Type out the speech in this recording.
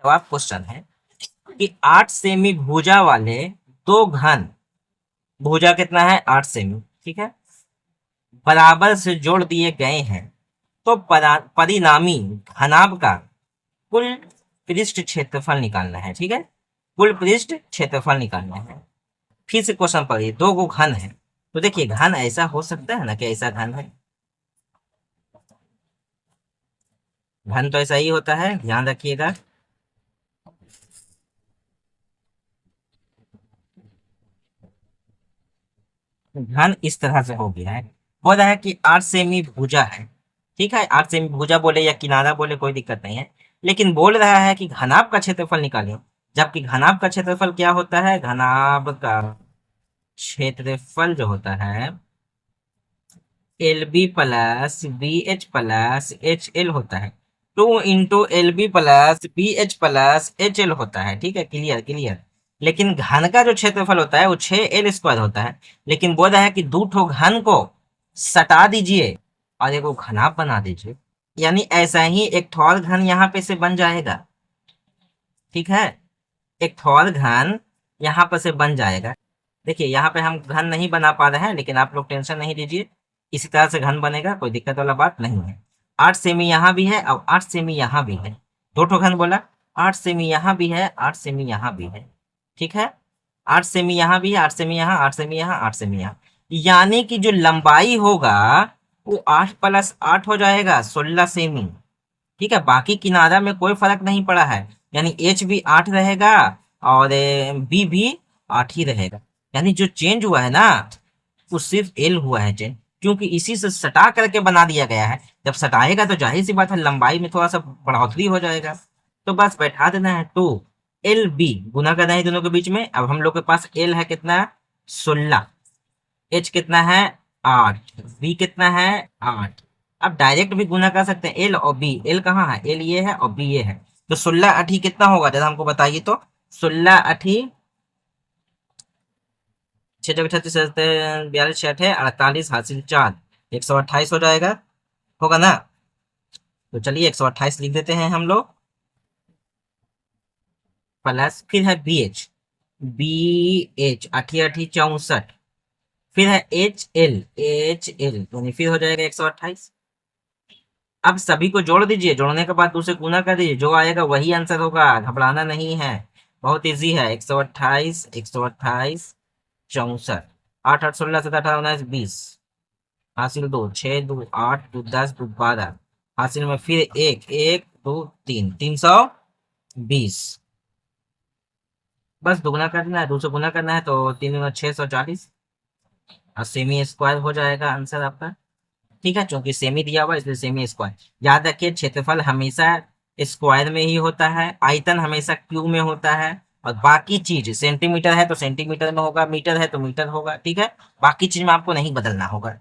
जवाब क्वेश्चन है कि 8 सेमी भुजा वाले दो घन, भुजा कितना है 8 सेमी, ठीक है, बराबर से जोड़ दिए गए हैं तो परिणामी घनाभ का कुल पृष्ठ क्षेत्रफल निकालना है, ठीक है, कुल पृष्ठ क्षेत्रफल निकालना है। फिर से क्वेश्चन पढ़िए, दो गो घन है, तो देखिए घन ऐसा हो सकता है ना कि ऐसा घन है, घन तो ऐसा ही होता है, ध्यान रखिएगा। घन इस तरह से हो गया है, बोल रहा है कि 8 सेमी भुजा है, ठीक है, 8 सेमी भुजा बोले या किनारा बोले कोई दिक्कत नहीं है, लेकिन बोल रहा है कि घनाभ का क्षेत्रफल निकालें, जबकि घनाभ का क्षेत्रफल क्या होता है, घनाभ का क्षेत्रफल जो होता है L B plus B H plus H L होता है, 2 L B plus B H plus H L होता है, ठीक है, क्लियर क्लियर। लेकिन घन का जो क्षेत्रफल होता है वो 6 L² होता है, लेकिन बोल रहा है कि दो ठो घन को सटा दीजिए और एक घनाभ बना दीजिए, यानी ऐसा ही एक ठोर घन यहाँ पे से बन जाएगा, ठीक है, एक ठोर घन यहाँ पर से बन जाएगा। देखिए यहाँ पे हम घन नहीं बना पा रहे हैं, लेकिन आप लोग टेंशन नहीं लीजिए, इसी तरह से घन बनेगा, कोई दिक्कत वाला बात नहीं है। 8 सेमी यहाँ भी है और 8 सेमी यहाँ भी है, दो ठो घन बोला, 8 सेमी यहाँ भी है, 8 सेमी यहाँ भी है, ठीक है, 8 सेमी यहाँ भी है, 8 सेमी यहाँ, 8 सेमी यहाँ, 8 सेमी यहाँ, यानी कि जो लंबाई होगा वो 8 + 8 हो जाएगा, 16 सेमी, ठीक है, बाकी किनारा में कोई फर्क नहीं पड़ा है, यानी एच भी 8 रहेगा और बी भी 8 ही रहेगा, यानी जो चेंज हुआ है ना वो सिर्फ एल हुआ है चेंज, क्योंकि इसी से सटा करके बना दिया गया है, जब सटाएगा तो जाहिर सी बात है लंबाई में थोड़ा सा बढ़ोतरी हो जाएगा, तो बस बैठा देना है 2 LB, गुना करना है दोनों के बीच में। अब हम लोग के पास एल है कितना, 16, एच कितना है 8, बी कितना है 8, अब डायरेक्ट भी गुना कर सकते हैं एल और बी, एल कहाँ है, एल ये है और बी ये है, तो 16 × 8 कितना होगा जरा हमको बताइए तो, 16 × 8 6 × 36 42 6 48 हासिल 4, 128 हो जाएगा, होगा ना, तो चलिए 128 लिख देते हैं हम लोग, प्लस फिर है बी एच 8 × 8 64, फिर है एच एल यानी फिर हो जाएगा 128। अब सभी को जोड़ दीजिए, जोड़ने के बाद दूसरे गुना कर दीजिए, जो आएगा वही आंसर होगा, घबराना नहीं है, बहुत इजी है, 128 128 64, 8 8 16 17 18 19 20, हासिल 2 6 2 8 2 10 2 12, हासिल में फिर 1 1 2 3 320, बस दुगुना करना है, दूसरे गुना करना है, तो 3 × 640 और सेमी स्क्वायर हो जाएगा आंसर आपका, ठीक है, क्योंकि सेमी दिया हुआ इसलिए सेमी स्क्वायर। याद रखिए क्षेत्रफल हमेशा स्क्वायर में ही होता है, आयतन हमेशा क्यूब में होता है, और बाकी चीज सेंटीमीटर है तो सेंटीमीटर में होगा, मीटर है तो मीटर होगा, ठीक है, बाकी चीज में आपको नहीं बदलना होगा।